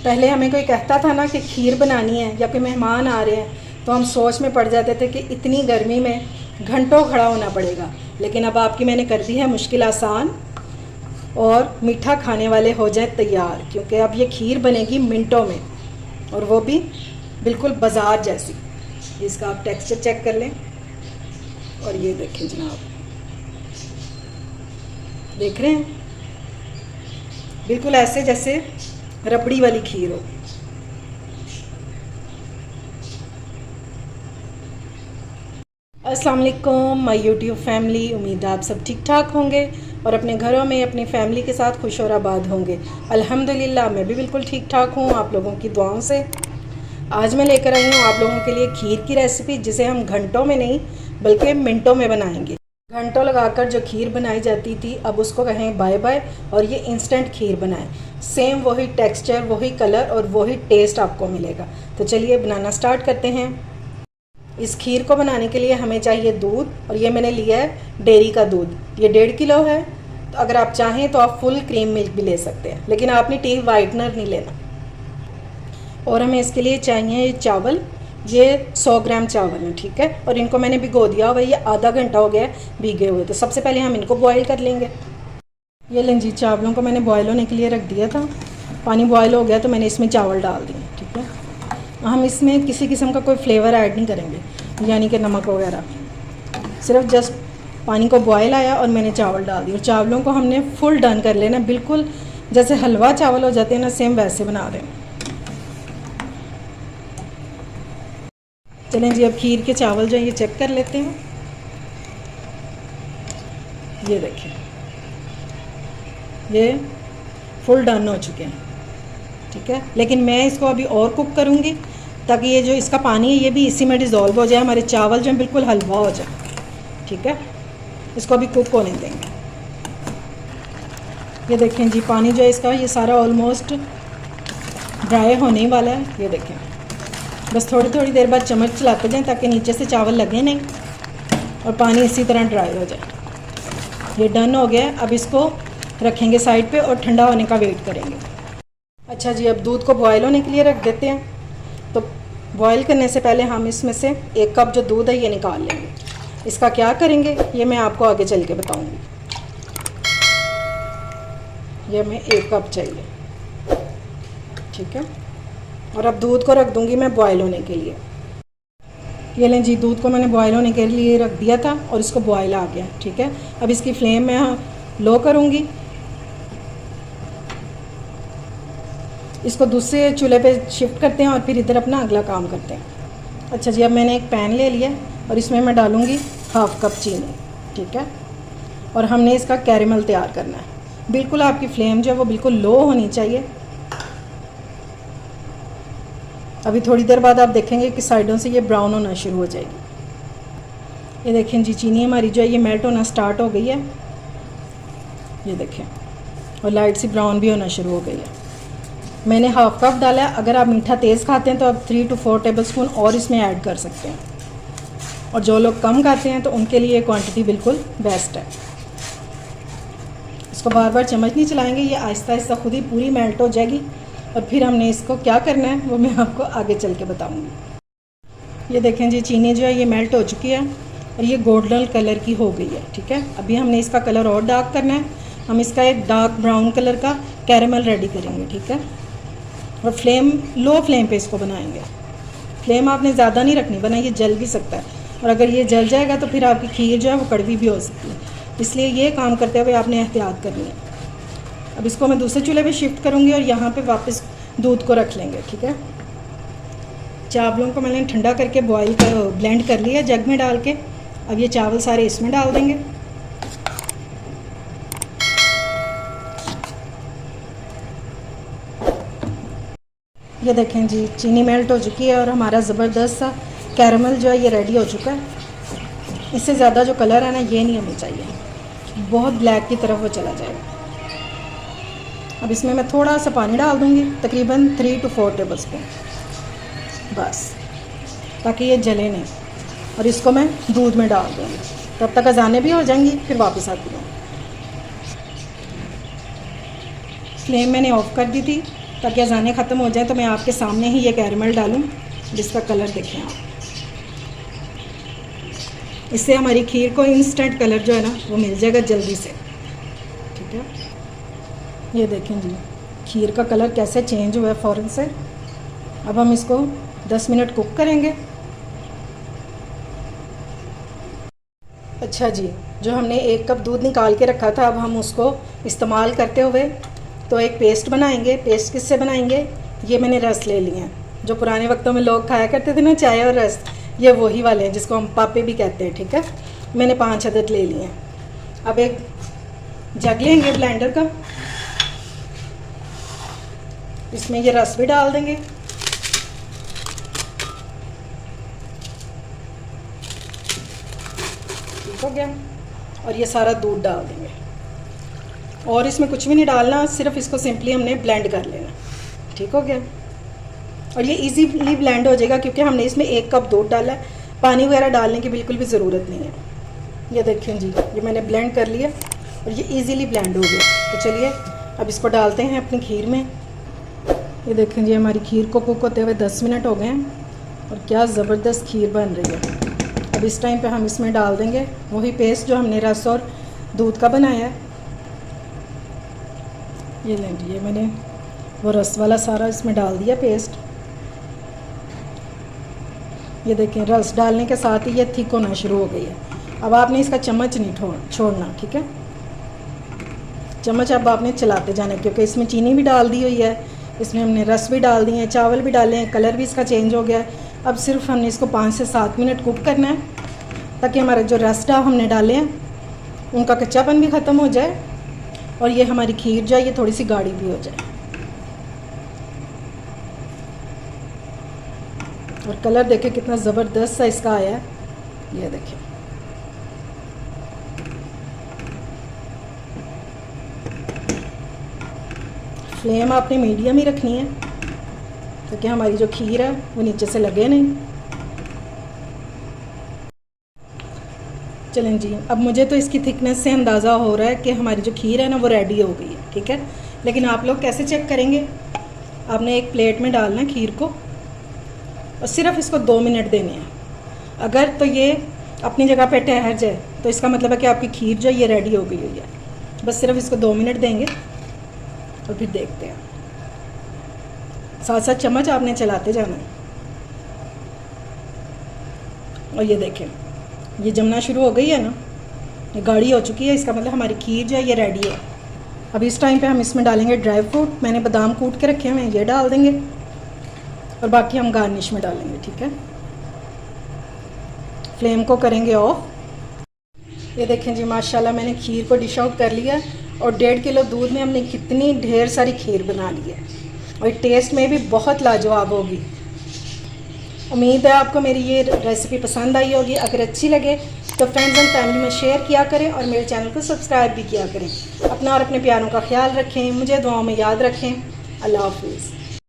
पहले हमें कोई कहता था ना कि खीर बनानी है या कोई मेहमान आ रहे हैं तो हम सोच में पड़ जाते थे कि इतनी गर्मी में घंटों खड़ा होना पड़ेगा। लेकिन अब आपकी मैंने कर दी है मुश्किल आसान और मीठा खाने वाले हो जाए तैयार, क्योंकि अब ये खीर बनेगी मिनटों में और वो भी बिल्कुल बाज़ार जैसी। इसका आप टेक्सचर चेक कर लें और ये देखें जनाब, देख रहे हैं बिल्कुल ऐसे जैसे रबड़ी वाली खीर हो। अस्सलाम वालेकुम माय यूट्यूब फैमिली, उम्मीद है आप सब ठीक ठाक होंगे और अपने घरों में अपनी फैमिली के साथ खुश और आबाद होंगे। अल्हम्दुलिल्लाह मैं भी बिल्कुल ठीक ठाक हूँ आप लोगों की दुआओं से। आज मैं लेकर आई हूँ आप लोगों के लिए खीर की रेसिपी, जिसे हम घंटों में नहीं बल्कि मिनटों में बनाएंगे। घंटों लगाकर जो खीर बनाई जाती थी अब उसको कहें बाय बाय और ये इंस्टेंट खीर बनाएं। सेम वही टेक्सचर, वही कलर और वही टेस्ट आपको मिलेगा। तो चलिए बनाना स्टार्ट करते हैं। इस खीर को बनाने के लिए हमें चाहिए दूध, और ये मैंने लिया है डेयरी का दूध। ये 1.5 किलो है। तो अगर आप चाहें तो आप फुल क्रीम मिल्क भी ले सकते हैं, लेकिन आपने टी वाइटनर नहीं लेना। और हमें इसके लिए चाहिए चावल, ये 100 ग्राम चावल है, ठीक है। और इनको मैंने भिगो दिया हुआ, ये आधा घंटा हो गया भीगे हुए। तो सबसे पहले हम इनको बॉईल कर लेंगे। ये लें जी, चावलों को मैंने बॉयल होने के लिए रख दिया था। पानी बॉयल हो गया तो मैंने इसमें चावल डाल दिए, ठीक है। हम इसमें किसी किस्म का कोई फ्लेवर ऐड नहीं करेंगे, यानी कि नमक वगैरह। सिर्फ जस्ट पानी को बॉयल आया और मैंने चावल डाल दिए। चावलों को हमने फुल डन कर लेना, बिल्कुल जैसे हलवा चावल हो जाते हैं ना, सेम वैसे बना दें। चलें जी, अब खीर के चावल जो है ये चेक कर लेते हैं। ये देखिए, ये फुल डन हो चुके हैं, ठीक है। लेकिन मैं इसको अभी और कुक करूँगी ताकि ये जो इसका पानी है ये भी इसी में डिज़ोल्व हो जाए, हमारे चावल जो है बिल्कुल हलवा हो जाए, ठीक है। इसको अभी कुक होने देंगे। ये देखें जी, पानी जो है इसका ये सारा ऑलमोस्ट ड्राई होने वाला है। ये देखें, बस थोड़ी थोड़ी देर बाद चम्मच चलाते जाएं ताकि नीचे से चावल लगे नहीं और पानी इसी तरह ड्राई हो जाए। ये डन हो गया। अब इसको रखेंगे साइड पे और ठंडा होने का वेट करेंगे। अच्छा जी, अब दूध को बॉयल होने के लिए रख देते हैं। तो बॉयल करने से पहले हम इसमें से 1 कप जो दूध है ये निकाल लेंगे। इसका क्या करेंगे ये मैं आपको आगे चल के बताऊँगी। ये हमें 1 कप चाहिए, ठीक है। और अब दूध को रख दूँगी मैं बॉयल होने के लिए। ये लें जी, दूध को मैंने बॉयल होने के लिए रख दिया था और इसको बॉयल आ गया, ठीक है। अब इसकी फ्लेम मैं लो करूँगी। इसको दूसरे चूल्हे पे शिफ्ट करते हैं और फिर इधर अपना अगला काम करते हैं। अच्छा जी, अब मैंने एक पैन ले लिया और इसमें मैं डालूँगी 1/2 कप चीनी, ठीक है। और हमने इसका कैरेमल तैयार करना है। बिल्कुल आपकी फ्लेम जो है वो बिल्कुल लो होनी चाहिए। अभी थोड़ी देर बाद आप देखेंगे कि साइडों से ये ब्राउन होना शुरू हो जाएगी। ये देखें जी, चीनी हमारी जो है ये मेल्ट होना स्टार्ट हो गई है। ये देखें, और लाइट सी ब्राउन भी होना शुरू हो गई है। मैंने 1/2 कप डाला है। अगर आप मीठा तेज़ खाते हैं तो आप 3 to 4 टेबलस्पून और इसमें ऐड कर सकते हैं, और जो लोग कम खाते हैं तो उनके लिए ये क्वांटिटी बिल्कुल बेस्ट है। इसको बार बार चम्मच नहीं चलाएंगे, ये आहिस्ता आहिस्ता खुद ही पूरी मेल्ट हो जाएगी। और फिर हमने इसको क्या करना है वो मैं आपको आगे चल के बताऊंगी। ये देखें जी, चीनी जो है ये मेल्ट हो चुकी है और ये गोल्डन कलर की हो गई है, ठीक है। अभी हमने इसका कलर और डार्क करना है। हम इसका एक डार्क ब्राउन कलर का कैरेमल रेडी करेंगे, ठीक है। और फ्लेम लो फ्लेम पे इसको बनाएंगे। फ्लेम आपने ज़्यादा नहीं रखनी, वरना ये जल भी सकता है, और अगर ये जल जाएगा तो फिर आपकी खीर जो है वो कड़वी भी हो सकती है। इसलिए ये काम करते हुए आपने एहतियात करनी है। अब इसको मैं दूसरे चूल्हे पे शिफ्ट करूँगी और यहाँ पे वापस दूध को रख लेंगे, ठीक है। चावलों को मैंने ठंडा करके ब्लेंड कर लिया जग में डाल के। अब ये चावल सारे इसमें डाल देंगे। ये देखें जी, चीनी मेल्ट हो चुकी है और हमारा ज़बरदस्त सा कैरेमल जो है ये रेडी हो चुका है। इससे ज़्यादा जो कलर है ना ये नहीं हमें चाहिए, बहुत ब्लैक की तरफ वो चला जाएगा। अब इसमें मैं थोड़ा सा पानी डाल दूँगी, तकरीबन 3 to 4 टेबलस्पून, बस, ताकि ये जले नहीं। और इसको मैं दूध में डाल दूँगी। तब तक अजानें भी हो जाएंगी, फिर वापस आती हूँ। फ्लेम मैंने ऑफ़ कर दी थी ताकि अज़ानें ख़त्म हो जाए तो मैं आपके सामने ही ये कैरमल डालूं, जिसका कलर देखें आप। इससे हमारी खीर को इंस्टेंट कलर जो है ना वो मिल जाएगा जल्दी से, ठीक है। ये देखें जी, खीर का कलर कैसे चेंज हुआ है फ़ौरन से। अब हम इसको 10 मिनट कुक करेंगे। अच्छा जी, जो हमने 1 कप दूध निकाल के रखा था, अब हम उसको इस्तेमाल करते हुए तो एक पेस्ट बनाएंगे। पेस्ट किससे बनाएंगे? ये मैंने रस ले लिए हैं, जो पुराने वक्तों में लोग खाया करते थे ना, चाय और रस, ये वही वाले हैं जिसको हम पापे भी कहते हैं, ठीक है। मैंने 5 अदद ले लिए हैं। अब एक जग लेंगे ब्लेंडर का, इसमें ये रस भी डाल देंगे। ठीक हो गया। और ये सारा दूध डाल देंगे, और इसमें कुछ भी नहीं डालना, सिर्फ इसको सिंपली हमने ब्लेंड कर लेना। ठीक हो गया। और ये इजीली ब्लेंड हो जाएगा क्योंकि हमने इसमें 1 कप दूध डाला है, पानी वगैरह डालने की बिल्कुल भी ज़रूरत नहीं है। ये देखें जी, ये मैंने ब्लेंड कर लिया और ये इजीली ब्लेंड हो गया। तो चलिए अब इसको डालते हैं अपनी खीर में। ये देखें जी, हमारी खीर को कुक होते हुए 10 मिनट हो गए हैं और क्या ज़बरदस्त खीर बन रही है। अब इस टाइम पे हम इसमें डाल देंगे वही पेस्ट जो हमने रस और दूध का बनाया है। ये लें जी, ये मैंने वो रस वाला सारा इसमें डाल दिया पेस्ट। ये देखें, रस डालने के साथ ही ये थिक होना शुरू हो गई है। अब आपने इसका चम्मच नहीं छोड़ना, ठीक है। चम्मच अब आपने चलाते जाना, क्योंकि इसमें चीनी भी डाल दी हुई है, इसमें हमने रस भी डाल दिए हैं, चावल भी डाले हैं, कलर भी इसका चेंज हो गया है। अब सिर्फ हमने इसको 5 से 7 मिनट कुक करना है, ताकि हमारे जो रस हमने डाले हैं उनका कच्चापन भी ख़त्म हो जाए और ये हमारी खीर जो है ये थोड़ी सी गाढ़ी भी हो जाए। और कलर देखें कितना ज़बरदस्त सा इसका आया है। ये देखें, फ्लेम आपने मीडियम ही रखनी है ताकि हमारी जो खीर है वो नीचे से लगे नहीं। चलें जी, अब मुझे तो इसकी थिकनेस से अंदाज़ा हो रहा है कि हमारी जो खीर है ना वो रेडी हो गई है, ठीक है। लेकिन आप लोग कैसे चेक करेंगे? आपने एक प्लेट में डालना है खीर को और सिर्फ इसको 2 मिनट देने हैं। अगर तो ये अपनी जगह पे ठहर जाए तो इसका मतलब है कि आपकी खीर जो ये रेडी हो गई हुई है। बस सिर्फ इसको 2 मिनट देंगे और फिर देखते हैं। साथ साथ चम्मच आपने चलाते जाना है। और ये देखें, ये जमना शुरू हो गई है ना, ये गाढ़ी हो चुकी है, इसका मतलब हमारी खीर जो है ये रेडी है। अब इस टाइम पे हम इसमें डालेंगे ड्राई फ्रूट। मैंने बादाम कूट के रखे हुए हैं, ये डाल देंगे और बाकी हम गार्निश में डालेंगे, ठीक है। फ्लेम को करेंगे ऑफ। ये देखें जी, माशाल्लाह मैंने खीर को डिश आउट कर लिया और 1.5 किलो दूध में हमने कितनी ढेर सारी खीर बना ली है और टेस्ट में भी बहुत लाजवाब होगी। उम्मीद है आपको मेरी ये रेसिपी पसंद आई होगी। अगर अच्छी लगे तो फ्रेंड्स एंड फैमिली में शेयर किया करें और मेरे चैनल को सब्सक्राइब भी किया करें। अपना और अपने प्यारों का ख्याल रखें, मुझे दुआओं में याद रखें। अल्लाह हाफिज़।